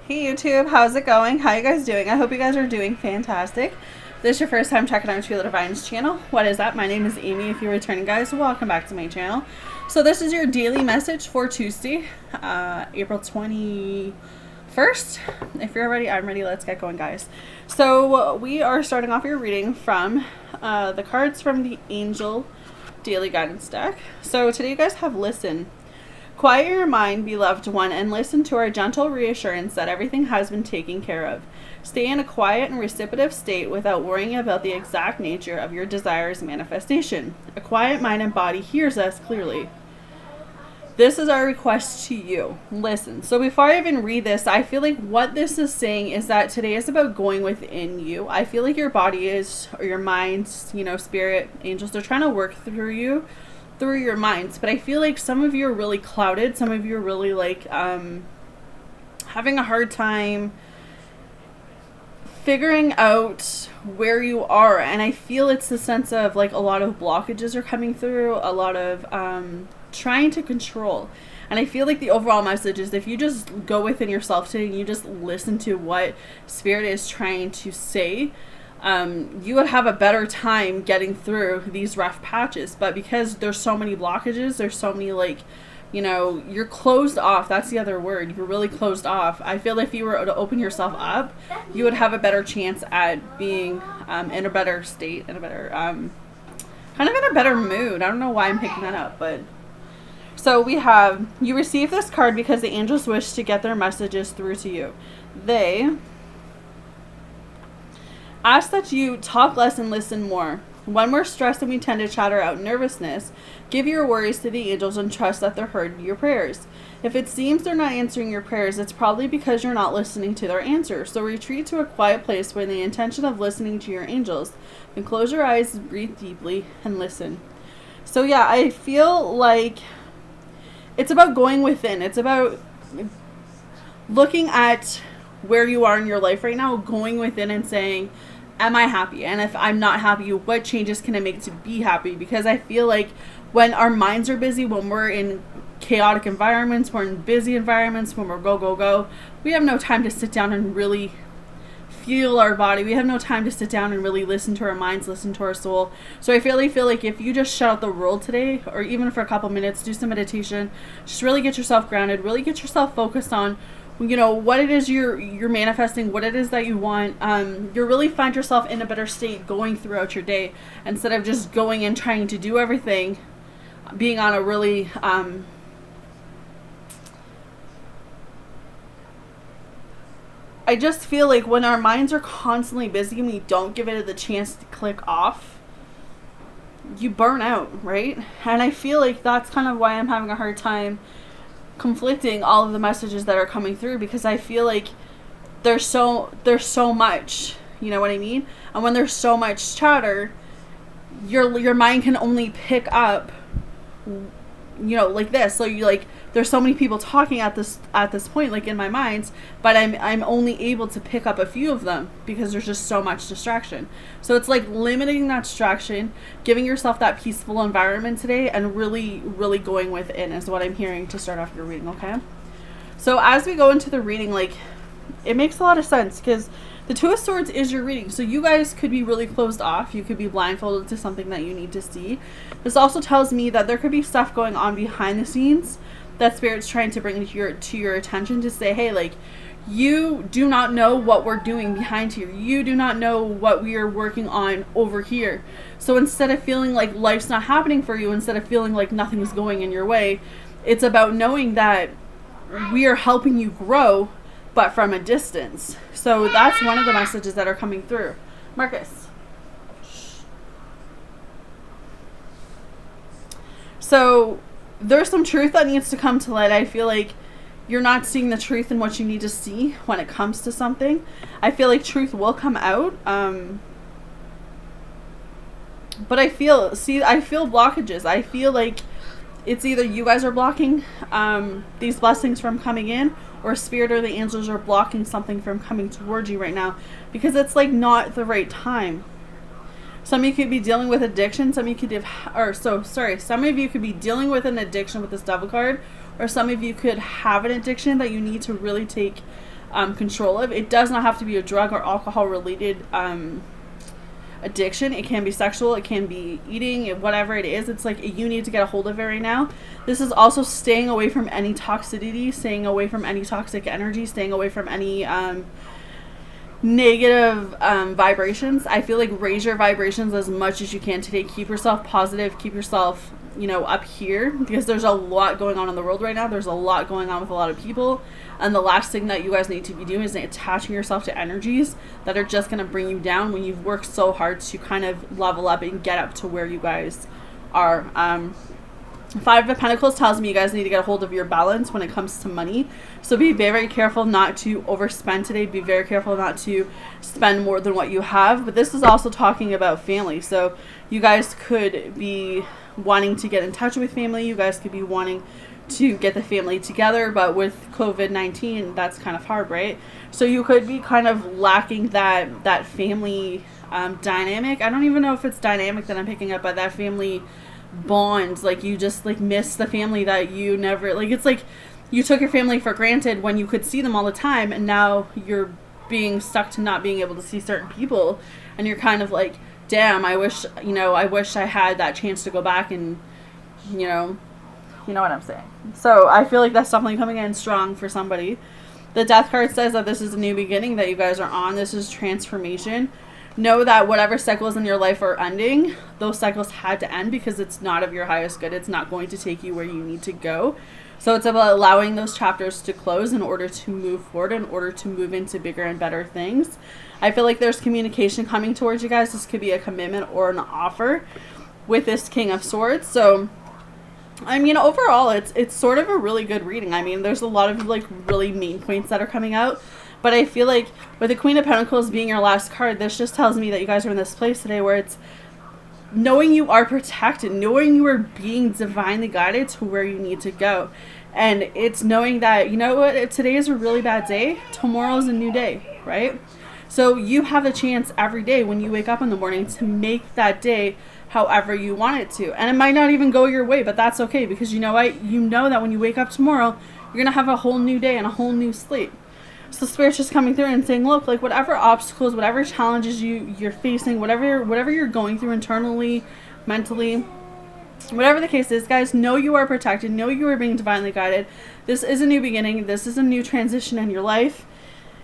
Hey YouTube, how's it going? How you guys doing? I hope you guys are doing fantastic. If this is your first time checking out Sheila Divine's channel. What is up? My name is Amy. If you're returning, guys, welcome back to my channel. So this is your daily message for Tuesday, April 21st. If you're ready, I'm ready. Let's get going, guys. So we are starting off your reading from the cards from the Angel Daily Guidance deck. So today you guys have Listen. Quiet your mind, beloved one, and listen to our gentle reassurance that everything has been taken care of. Stay in a quiet and receptive state without worrying about the exact nature of your desire's manifestation. A quiet mind and body hears us clearly. This is our request to you. Listen. So before I even read this, I feel like what this is saying is that today is about going within you. I feel like your body is, or your mind, spirit, angels, they're trying to work through you, through your minds. But I feel like some of you are really clouded. Some of you are really like having a hard time figuring out where you are. And I feel it's the sense of like a lot of blockages are coming through, a lot of trying to control. And I feel like the overall message is if you just go within yourself today and you just listen to what spirit is trying to say, you would have a better time getting through these rough patches. But because there's so many blockages, there's so many you're closed off. That's the other word. You're really closed off. I feel if you were to open yourself up, you would have a better chance at being in a better state, in a better, kind of in a better mood. I don't know why I'm picking that up, but... So we have, you receive this card because the angels wish to get their messages through to you. They ask that you talk less and listen more. When we're stressed and we tend to chatter out nervousness, give your worries to the angels and trust that they're heard your prayers. If it seems they're not answering your prayers, it's probably because you're not listening to their answer. So retreat to a quiet place with the intention of listening to your angels. Then close your eyes, breathe deeply, and listen. So yeah, I feel like it's about going within. It's about looking at where you are in your life right now, going within and saying, am I happy? And if I'm not happy, what changes can I make to be happy? Because I feel like when our minds are busy, when we're in chaotic environments, we're in busy environments, when we're go, go, go, we have no time to sit down and really feel our body. We have no time to sit down and really listen to our minds, listen to our soul. So I really feel like if you just shut out the world today, or even for a couple minutes, do some meditation, just really get yourself grounded, really get yourself focused on, what it is you're manifesting, what it is that you want. You'll really find yourself in a better state going throughout your day instead of just going and trying to do everything, being on a really I just feel like when our minds are constantly busy and we don't give it the chance to click off, you burn out, right? And I feel like that's kind of why I'm having a hard time conflicting all of the messages that are coming through, because I feel like there's so much, you know what I mean? And when there's so much chatter, your mind can only pick up like this. So there's so many people talking at this point, like in my mind, but I'm only able to pick up a few of them because there's just so much distraction. So it's like limiting that distraction, giving yourself that peaceful environment today, and really, really going within is what I'm hearing to start off your reading, okay? So as we go into the reading, it makes a lot of sense because the Two of Swords is your reading. So you guys could be really closed off. You could be blindfolded to something that you need to see. This also tells me that there could be stuff going on behind the scenes that Spirit's trying to bring to your attention to say, hey, you do not know what we're doing behind here. You do not know what we are working on over here. So instead of feeling like life's not happening for you, instead of feeling like nothing's going in your way, it's about knowing that we are helping you grow, but from a distance. So that's one of the messages that are coming through. Marcus. So there's some truth that needs to come to light. I feel like you're not seeing the truth in what you need to see when it comes to something. I feel like truth will come out. But I feel blockages. I feel like it's either you guys are blocking these blessings from coming in, or Spirit or the angels are blocking something from coming towards you right now because it's not the right time. Some of you could be dealing with addiction. Some of you could some of you could be dealing with an addiction with this Devil card, or some of you could have an addiction that you need to really take control of. It does not have to be a drug or alcohol related addiction. It can be sexual, it can be eating, whatever it is. It's like you need to get a hold of it right now. This is also staying away from any toxicity, staying away from any toxic energy, staying away from any negative vibrations. I feel like raise your vibrations as much as you can today. Keep yourself positive, keep yourself, you know, up here, because there's a lot going on in the world right now. There's a lot going on with a lot of people, and the last thing that you guys need to be doing is attaching yourself to energies that are just going to bring you down when you've worked so hard to kind of level up and get up to where you guys are. Five of Pentacles tells me you guys need to get a hold of your balance when it comes to money. So be very careful not to overspend today. Be very careful not to spend more than what you have. But this is also talking about family. So you guys could be wanting to get in touch with family. You guys could be wanting to get the family together. But with COVID-19, that's kind of hard, right? So you could be kind of lacking that family dynamic. I don't even know if it's dynamic that I'm picking up, but that family bond. Like you just like miss the family that you never, like it's like you took your family for granted when you could see them all the time, and now you're being stuck to not being able to see certain people, and you're kind of like, damn, I wish I had that chance to go back and you know what I'm saying. So I feel like that's definitely coming in strong for somebody. The Death card says that this is a new beginning that you guys are on. This is transformation. Know that whatever cycles in your life are ending, those cycles had to end because it's not of your highest good. It's not going to take you where you need to go. So it's about allowing those chapters to close in order to move forward, in order to move into bigger and better things. I feel like there's communication coming towards you guys. This could be a commitment or an offer with this King of Swords. So, I mean, overall, it's sort of a really good reading. I mean, there's a lot of like really main points that are coming out. But I feel like with the Queen of Pentacles being your last card, this just tells me that you guys are in this place today where it's knowing you are protected, knowing you are being divinely guided to where you need to go. And it's knowing that, you know what, if today is a really bad day, tomorrow is a new day, right? So you have a chance every day when you wake up in the morning to make that day however you want it to. And it might not even go your way, but that's okay, because you know what? You know that when you wake up tomorrow, you're going to have a whole new day and a whole new slate. So Spirit's just coming through and saying, look, like whatever obstacles, whatever challenges you're facing, whatever you're going through internally, mentally, whatever the case is, guys, know you are protected. Know you are being divinely guided. This is a new beginning. This is a new transition in your life.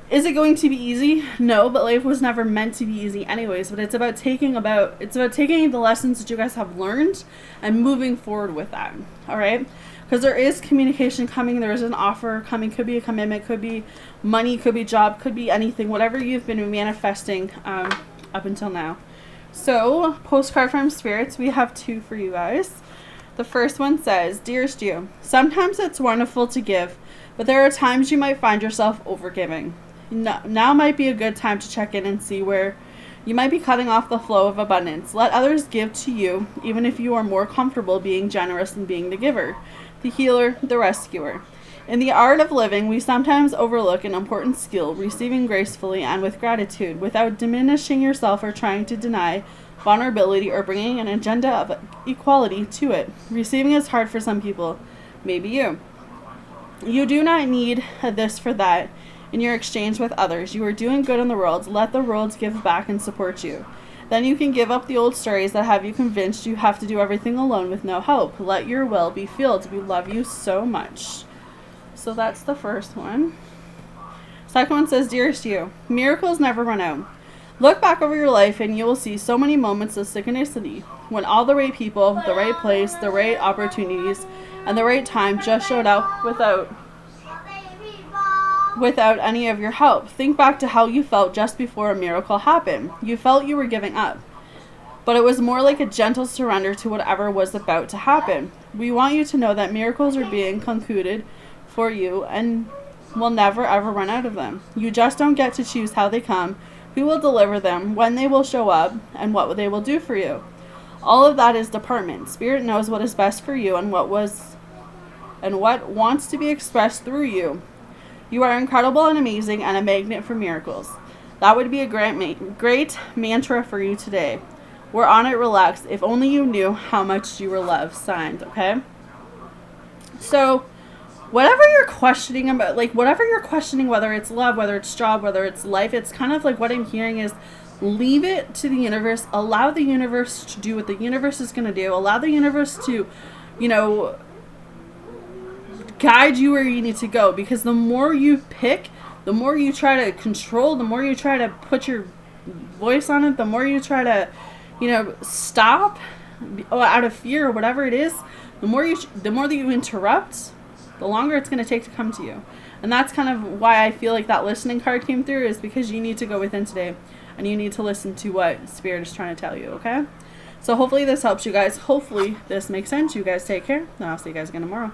Is it going to be easy? No, but life was never meant to be easy anyways. But it's about taking the lessons that you guys have learned and moving forward with that. All right? Because there is communication coming. There is an offer coming. Could be a commitment. Could be money. Could be job. Could be anything. Whatever you've been manifesting up until now. So, postcard from Spirits. We have two for you guys. The first one says, Dearest you, sometimes it's wonderful to give, but there are times you might find yourself overgiving. Now might be a good time to check in and see where you might be cutting off the flow of abundance. Let others give to you, even if you are more comfortable being generous than being the giver, the healer, the rescuer. In the art of living, we sometimes overlook an important skill, receiving gracefully and with gratitude, without diminishing yourself or trying to deny vulnerability or bringing an agenda of equality to it. Receiving is hard for some people, maybe you. You do not need this for that. In your exchange with others, you are doing good in the world. Let the world give back and support you. Then you can give up the old stories that have you convinced you have to do everything alone with no help. Let your will be filled. We love you so much. So that's the first one. Second one says, Dearest you, miracles never run out. Look back over your life and you will see so many moments of synchronicity when all the right people, the right place, the right opportunities, and the right time just showed up without any of your help. Think back to how you felt just before a miracle happened. You felt you were giving up, but it was more like a gentle surrender to whatever was about to happen. We want you to know that miracles are being concluded for you and will never ever run out of them. You just don't get to choose how they come, who will deliver them, when they will show up, and what they will do for you. All of that is department. Spirit knows what is best for you and what wants to be expressed through you. You are incredible and amazing and a magnet for miracles. That would be a great mantra for you today. We're on it, relax. If only you knew how much you were loved. Signed, okay? So, whatever you're questioning about, like whatever you're questioning, whether it's love, whether it's job, whether it's life, it's kind of like what I'm hearing is leave it to the universe. Allow the universe to do what the universe is going to do. Allow the universe to, you know, guide you where you need to go. Because the more you pick, the more you try to control, the more you try to put your voice on it, the more you try to, you know, stop out of fear or whatever it is, the more that you interrupt, the longer it's going to take to come to you. And that's kind of why I feel like that listening card came through, is because you need to go within today and you need to listen to what Spirit is trying to tell you, okay? So hopefully this helps you guys. Hopefully this makes sense. You guys take care, and I'll see you guys again tomorrow.